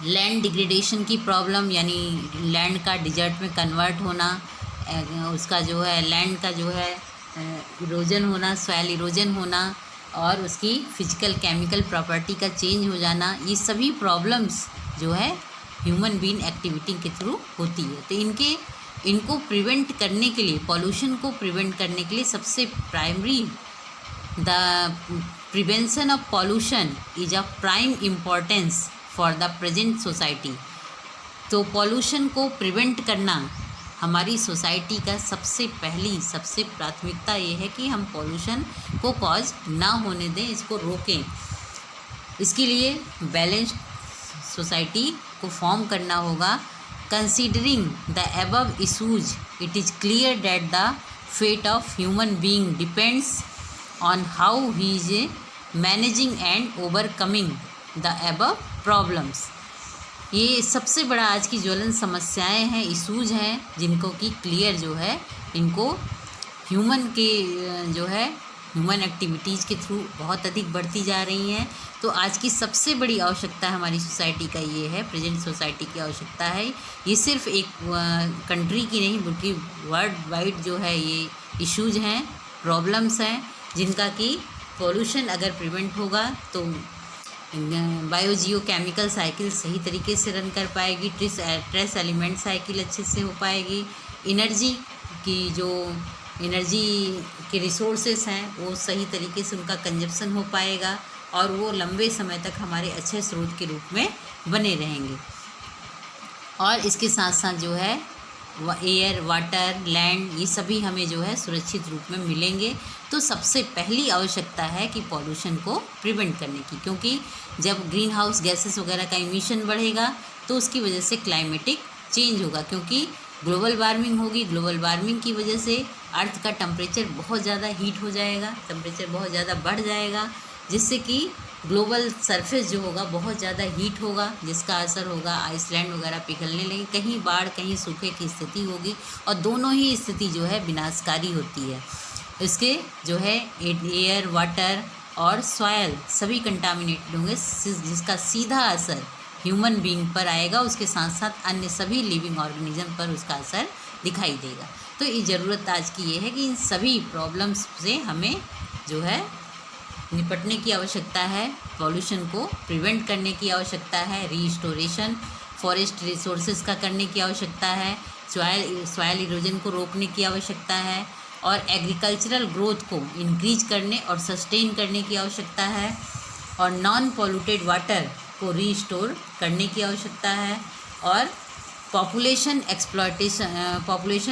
लैंड डिग्रेडेशन की प्रॉब्लम, यानी लैंड का डिजर्ट में कन्वर्ट होना, उसका जो है लैंड का जो है इरोजन होना, सॉयल इरोजन होना और उसकी फिजिकल केमिकल प्रॉपर्टी का चेंज हो जाना, ये सभी प्रॉब्लम्स जो है ह्यूमन बीइंग एक्टिविटी के थ्रू होती है। तो इनको प्रिवेंट करने के लिए, पॉल्यूशन को प्रिवेंट करने के लिए सबसे primary the prevention of pollution is of prime importance for the present society. तो पॉल्यूशन को प्रिवेंट करना हमारी सोसाइटी का सबसे प्राथमिकता ये है कि हम पॉल्यूशन को कॉज ना होने दें, इसको रोकें। इसके लिए बैलेंस्ड सोसाइटी को फॉर्म करना होगा। Considering the above issues it is clear that the fate of human being depends on how he is managing and overcoming the above problems. ये सबसे बड़ा आज की ज्वलन समस्याएं हैं, इशूज हैं, जिनको कि क्लियर जो है इनको ह्यूमन के जो है ह्यूमन एक्टिविटीज़ के थ्रू बहुत अधिक बढ़ती जा रही हैं। तो आज की सबसे बड़ी आवश्यकता हमारी सोसाइटी का ये है, प्रेजेंट सोसाइटी की आवश्यकता है। ये सिर्फ एक कंट्री की नहीं बल्कि वर्ल्ड वाइड जो है ये इश्यूज हैं, प्रॉब्लम्स हैं, जिनका कि पॉल्यूशन अगर प्रिवेंट होगा तो बायोजियो केमिकल साइकिल सही तरीके से रन कर पाएगी, ट्रेस एलिमेंट साइकिल अच्छे से हो पाएगी, एनर्जी की जो एनर्जी के रिसोर्सेस हैं वो सही तरीके से उनका कंजप्शन हो पाएगा और वो लंबे समय तक हमारे अच्छे स्रोत के रूप में बने रहेंगे। और इसके साथ साथ जो है एयर, वाटर, लैंड, ये सभी हमें जो है सुरक्षित रूप में मिलेंगे। तो सबसे पहली आवश्यकता है कि पॉल्यूशन को प्रिवेंट करने की, क्योंकि जब ग्रीन हाउस गैसेस वगैरह का इमिशन बढ़ेगा तो उसकी वजह से क्लाइमेटिक चेंज होगा, क्योंकि ग्लोबल वार्मिंग होगी। ग्लोबल वार्मिंग की वजह से अर्थ का टेम्परेचर बहुत ज़्यादा हीट हो जाएगा, टेम्परेचर बहुत ज़्यादा बढ़ जाएगा, जिससे कि ग्लोबल सरफेस जो होगा बहुत ज़्यादा हीट होगा, जिसका असर होगा आइसलैंड वगैरह पिघलने लगे, कहीं बाढ़ कहीं सूखे की स्थिति होगी, और दोनों ही स्थिति जो है विनाशकारी होती है। इसके जो है एयर, वाटर और सॉयल सभी कंटामिनेटेड होंगे, जिसका सीधा असर ह्यूमन बीइंग पर आएगा, उसके साथ साथ अन्य सभी लिविंग ऑर्गेनिज्म पर उसका असर दिखाई देगा। तो ये ज़रूरत आज की ये है कि इन सभी प्रॉब्लम्स से हमें जो है निपटने की आवश्यकता है, पॉल्यूशन को प्रिवेंट करने की आवश्यकता है, रीस्टोरेशन फॉरेस्ट रिसोर्सेज का करने की आवश्यकता है, सॉयल इरोजन को रोकने की आवश्यकता है, और एग्रीकल्चरल ग्रोथ को इंक्रीज करने और सस्टेन करने की आवश्यकता है, और नॉन पॉल्यूटेड वाटर को रीस्टोर करने की आवश्यकता है, और पॉपुलेशन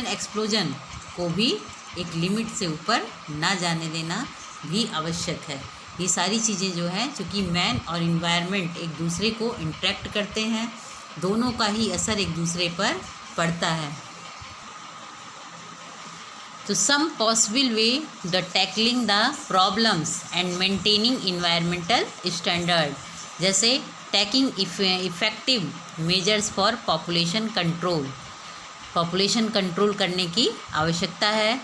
एक्सप्लोजन को भी एक लिमिट से ऊपर ना जाने देना भी आवश्यक है। ये सारी चीज़ें जो हैं, चूँकि मैन और इन्वायरमेंट एक दूसरे को इंटरेक्ट करते हैं, दोनों का ही असर एक दूसरे पर पड़ता है। तो some possible way the tackling the problems and maintaining environmental standard, जैसे taking effective measures for population control, population control करने की आवश्यकता है।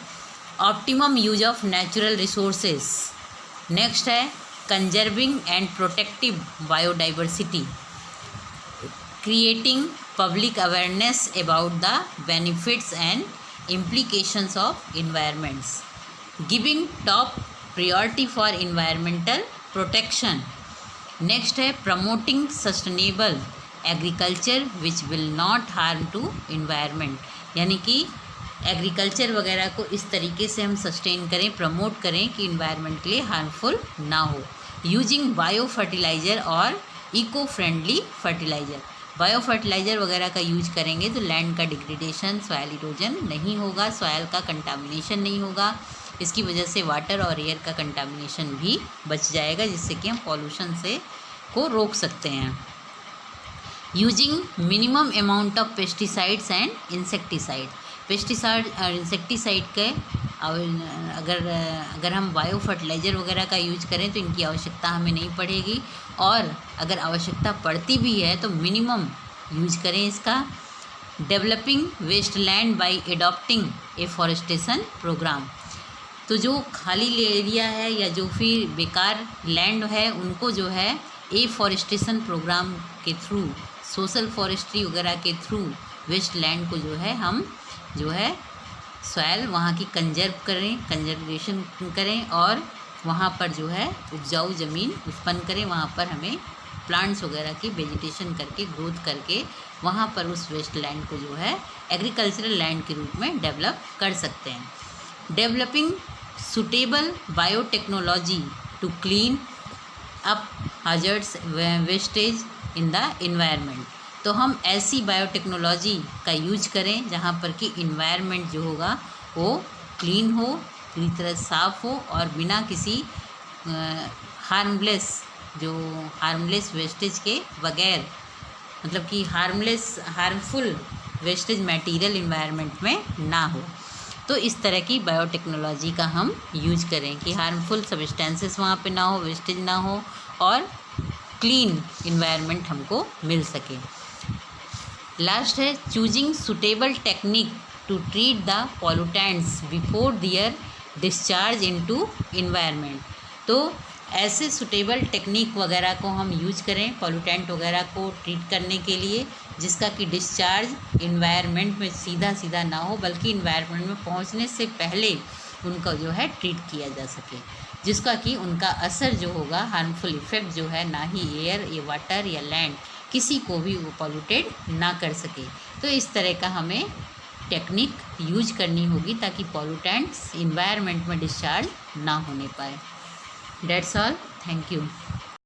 Optimum use of natural resources, next है conserving and protective biodiversity, creating public awareness about the benefits and implications of environments, giving top priority for environmental protection. Next है promoting sustainable agriculture which will not harm to environment, यानी कि agriculture वगैरह को इस तरीके से हम sustain करें, प्रमोट करें कि इन्वायरमेंट के लिए हार्मफुल ना हो। यूजिंग बायो फर्टिलाइज़र और eco friendly fertiliser, bio fertiliser वगैरह का यूज करेंगे तो लैंड का डिग्रेडेशन, सॉयल इरोजन नहीं होगा, सॉयल का कंटामिनेशन नहीं होगा, इसकी वजह से वाटर और एयर का कंटामिनेशन भी बच जाएगा, जिससे कि हम पॉल्यूशन से को रोक सकते हैं। Using minimum amount of pesticides and insecticide, pesticide और इंसेक्टिसाइड के अगर हम बायो फर्टिलाइज़र वगैरह का यूज करें तो इनकी आवश्यकता हमें नहीं पड़ेगी, और अगर आवश्यकता पड़ती भी है तो मिनिमम यूज करें इसका। Developing waste land by adopting afforestation programme, तो जो खाली एरिया है या जो फिर बेकार लैंड है उनको जो है एफॉरेस्टेशन प्रोग्राम के थ्रू, सोशल फॉरेस्ट्री वगैरह के थ्रू वेस्ट लैंड को जो है हम जो है सॉयल वहाँ की कंजर्वेशन करें, और वहाँ पर जो है उपजाऊ ज़मीन उत्पन्न करें, वहाँ पर हमें प्लांट्स वगैरह की वेजिटेशन करके, ग्रोथ करके वहाँ पर उस वेस्ट लैंड को जो है एग्रीकल्चरल लैंड के रूप में डेवलप कर सकते हैं। Developing suitable biotechnology to clean up hazards wastage in the environment, तो हम ऐसी बायोटेक्नोलॉजी का यूज करें जहाँ पर कि इन्वायरमेंट जो होगा वो क्लीन हो, पूरी तरह साफ़ हो, और बिना किसी हार्मलेस वेस्टेज के बगैर, मतलब कि हार्मफुल वेस्टेज मटेरियल इन्वायरमेंट में ना हो। तो इस तरह की बायोटेक्नोलॉजी का हम यूज करें कि हार्मफुल सब्सटेंसेस वहाँ पे ना हो, वेस्टेज ना हो, और क्लीन इन्वायरमेंट हमको मिल सके। लास्ट है choosing suitable technique to treat the pollutants before their discharge into environment, तो ऐसे सुटेबल टेक्निक वगैरह को हम यूज करें पॉल्यूटेंट वगैरह को ट्रीट करने के लिए, जिसका कि डिस्चार्ज इन्वायरमेंट में सीधा ना हो, बल्कि इन्वायरमेंट में पहुंचने से पहले उनका जो है ट्रीट किया जा सके, जिसका कि उनका असर जो होगा, हार्मफुल इफ़ेक्ट जो है, ना ही एयर या वाटर या लैंड किसी को भी वो पॉल्यूटेड ना कर सके। तो इस तरह का हमें टेक्निक यूज करनी होगी ताकि पॉल्यूटेंट्स इन्वायरमेंट में डिस्चार्ज ना होने पाए। That's all, thank you.